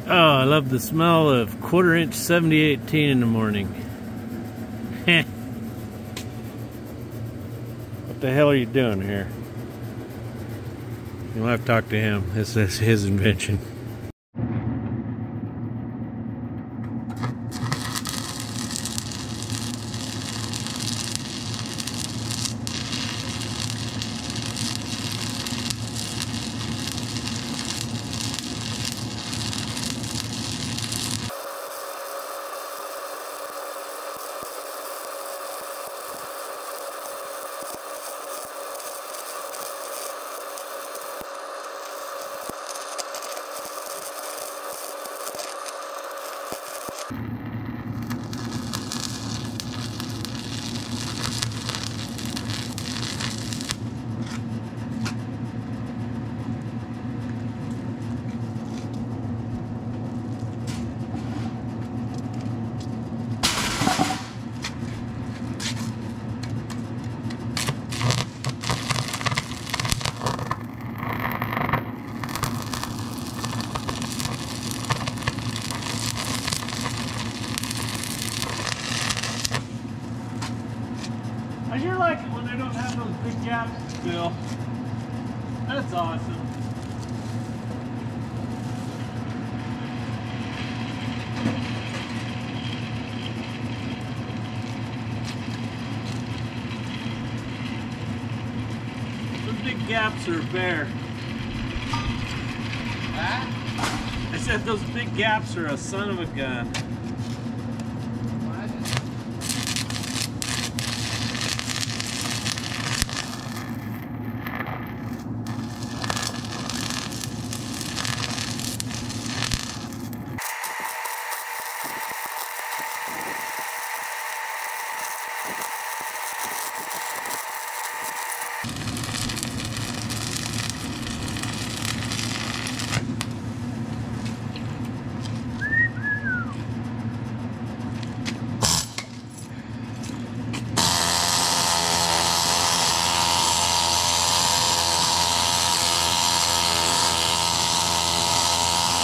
Oh, I love the smell of 1/4 inch 7018 in the morning. What the hell are you doing here? You'll have to talk to him. This is his invention. I sure like it when they don't have those big gaps to fill. That's awesome. Those big gaps are bare. Huh? I said those big gaps are a son of a gun.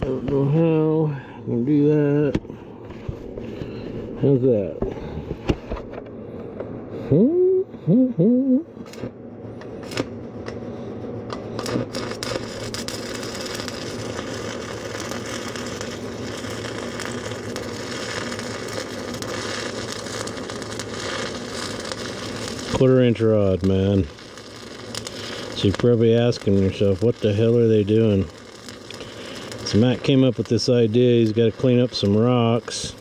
Don't know how I'm gonna do that. How's that? Quarter-inch rod, man. So you're probably asking yourself, what the hell are they doing? So Matt came up with this idea. He's got to clean up some rocks.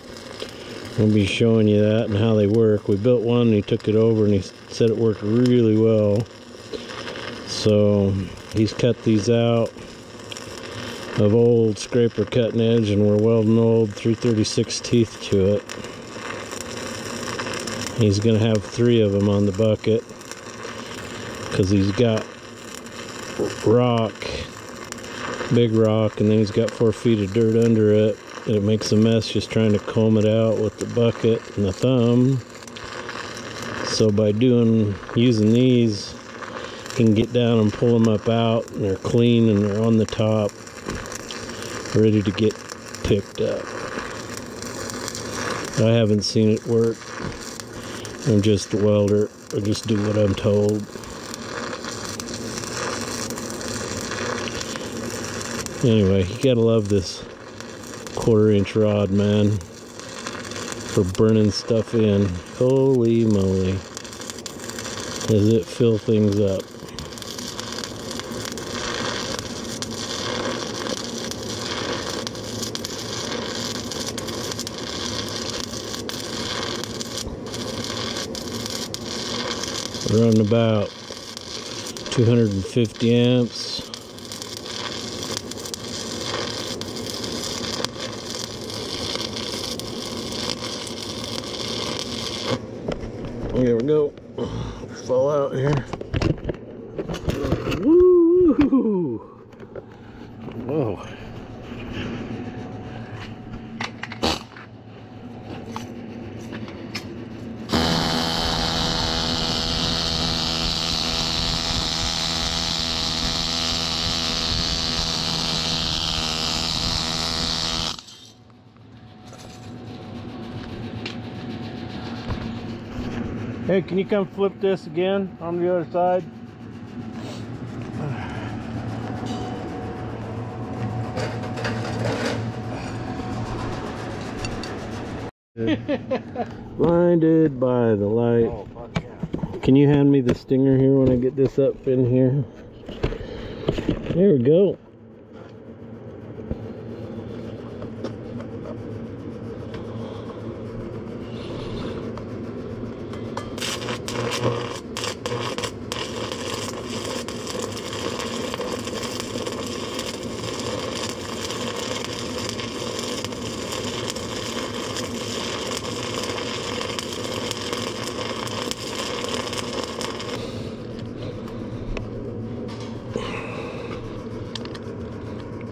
I'll be showing you that and how they work. We built one and he took it over and he said it worked really well. So he's cut these out of old scraper cutting edge and we're welding old 336 teeth to it. He's going to have 3 of them on the bucket because he's got rock, big rock, and then he's got 4 feet of dirt under it, and it makes a mess just trying to comb it out with the bucket and the thumb. So by using these, you can get down and pull them up out, and they're clean and they're on the top, ready to get picked up. I haven't seen it work. I'm just a welder. I just do what I'm told. Anyway, you gotta love this quarter-inch rod, man, for burning stuff in. Holy moly, does it fill things up. Running about 250 amps. Here we go. Fall out here. Woo! Whoa. Hey, can you come flip this again on the other side? Blinded by the light. Oh, fuck yeah. Can you hand me the stinger here when I get this up in here? There we go.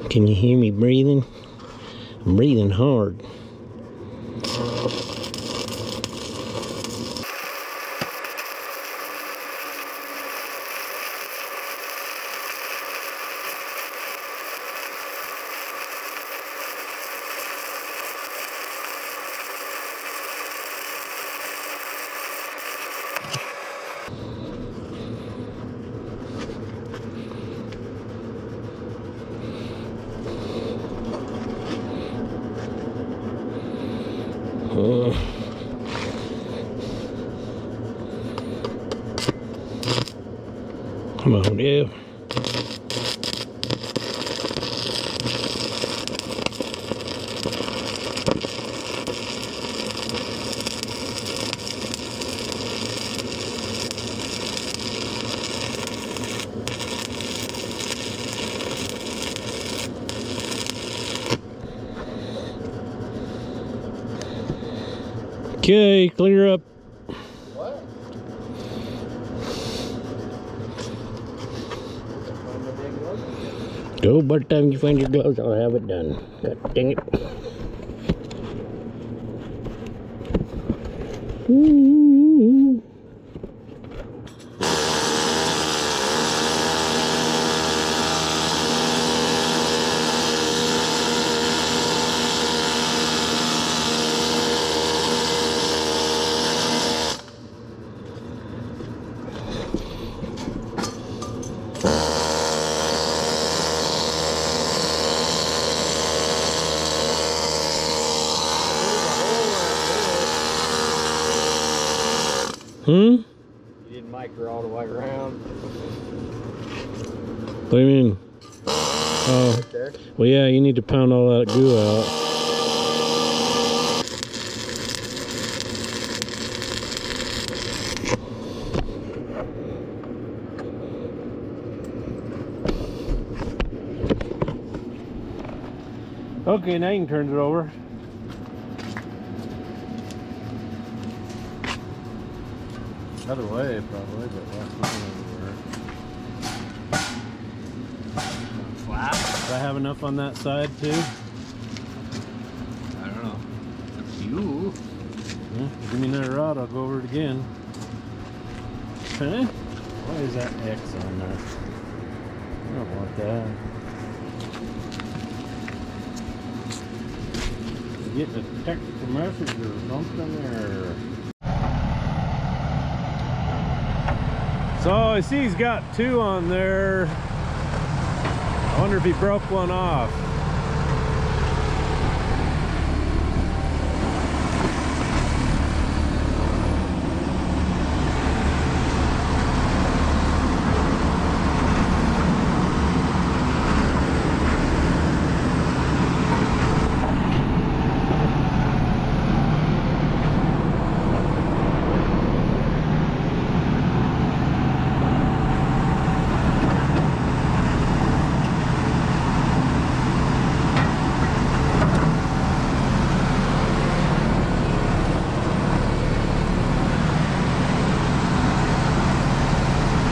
Can you hear me breathing? I'm breathing hard. Come on, Dave. Okay, clear up. What? Go, by the time you find your gloves, I'll have it done. God dang it. You didn't micro all the way around. What do you mean? Oh, Right there. well, yeah, you need to pound all that goo out. Okay, now you can turn it over. Other way, probably, but that's flat. Do I have enough on that side too? I don't know. It's you. Yeah, give me another rod, I'll go over it again. Huh? Why is that X on there? I don't want that. You getting a technical message or something there? So I see he's got two on there. I wonder if he broke one off.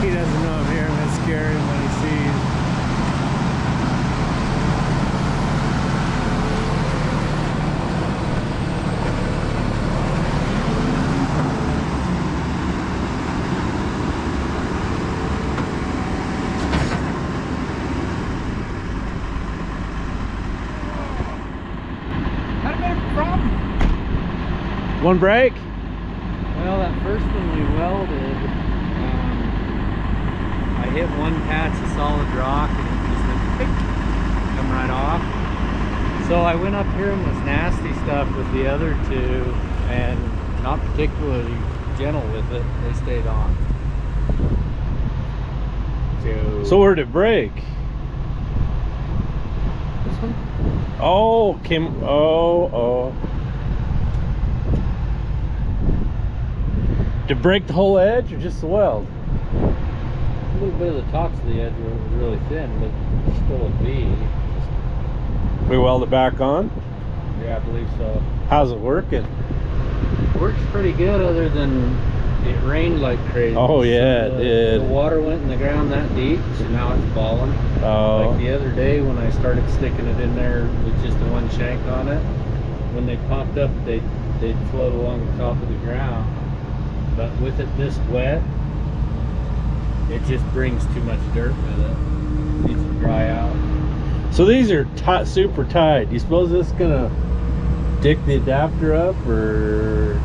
He doesn't know I'm here. I'm gonna scare him when he sees. Had a bit of a problem. One break? Well, that first one we welded, I hit one patch of solid rock and it just went pick, come right off. So I went up here in this nasty stuff with the other two and not particularly gentle with it. They stayed on. So where'd it break? This one? Oh, oh. Did it break the whole edge or just the weld? A little bit of the tops of the edge were really thin, but still a V. We weld it back on? Yeah, I believe so. How's it working? Works pretty good, other than it rained like crazy. Oh yeah, so it did. The water went in the ground that deep, so now it's balling. Oh. Like the other day when I started sticking it in there with just the one shank on it, when they popped up, they'd float along the top of the ground. But with it this wet, it just brings too much dirt with it. It needs to dry out. So these are super tight. Do you suppose this is gonna dick the adapter up, or?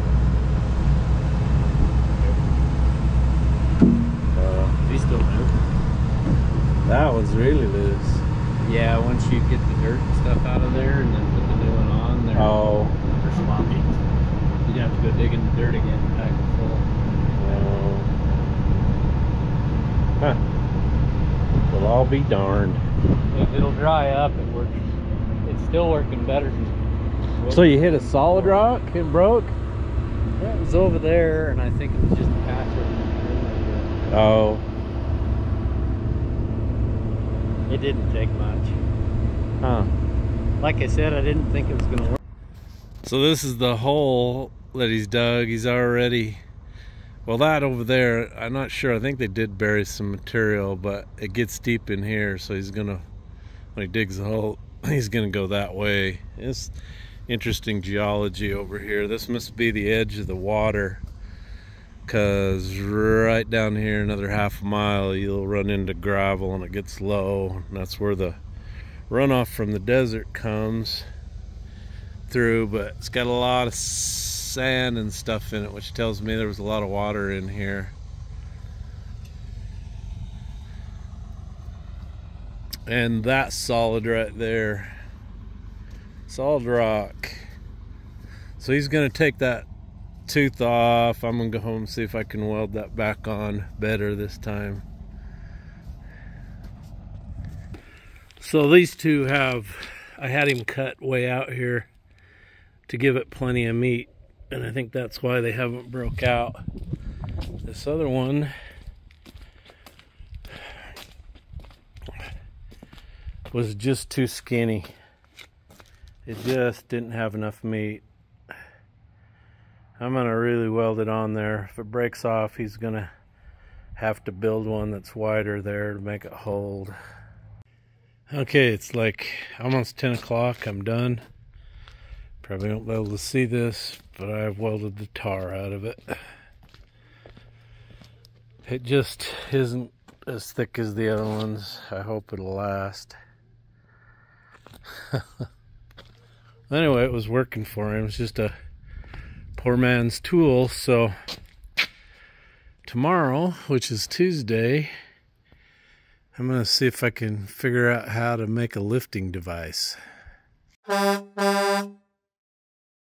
These still move. That one's really loose. Yeah, once you get the dirt and stuff out of there and then put the new one on, they're sloppy. You'd have to go dig in the dirt again and pack it full. Huh. Well, I'll be darned. If it'll dry up, it works. It's still working better than. So you hit a solid rock and broke? Yeah, it was over there, and I think it was just a patch of. Oh. It didn't take much. Huh. Like I said, I didn't think it was gonna work. So this is the hole that he's dug. He's already, well, that over there, I'm not sure. I think they did bury some material, but it gets deep in here, so he's gonna, when he digs the hole, he's gonna go that way. It's interesting geology over here. This must be the edge of the water, because right down here another half a mile you'll run into gravel and it gets low, and that's where the runoff from the desert comes through. But it's got a lot of sand and stuff in it, which tells me there was a lot of water in here. And that's solid right there, solid rock. So he's gonna take that tooth off. I'm gonna go home and see if I can weld that back on better this time. So these two I had him cut way out here to give it plenty of meat, and I think that's why they haven't broke out. This other one was just too skinny. It just didn't have enough meat. I'm gonna really weld it on there. If it breaks off, he's gonna have to build one that's wider there to make it hold. Okay, it's like almost 10 o'clock. I'm done. Probably won't be able to see this, but I've welded the tar out of it. It just isn't as thick as the other ones. I hope it'll last. Anyway, it was working for him. It's just a poor man's tool. So tomorrow, which is Tuesday, I'm gonna see if I can figure out how to make a lifting device.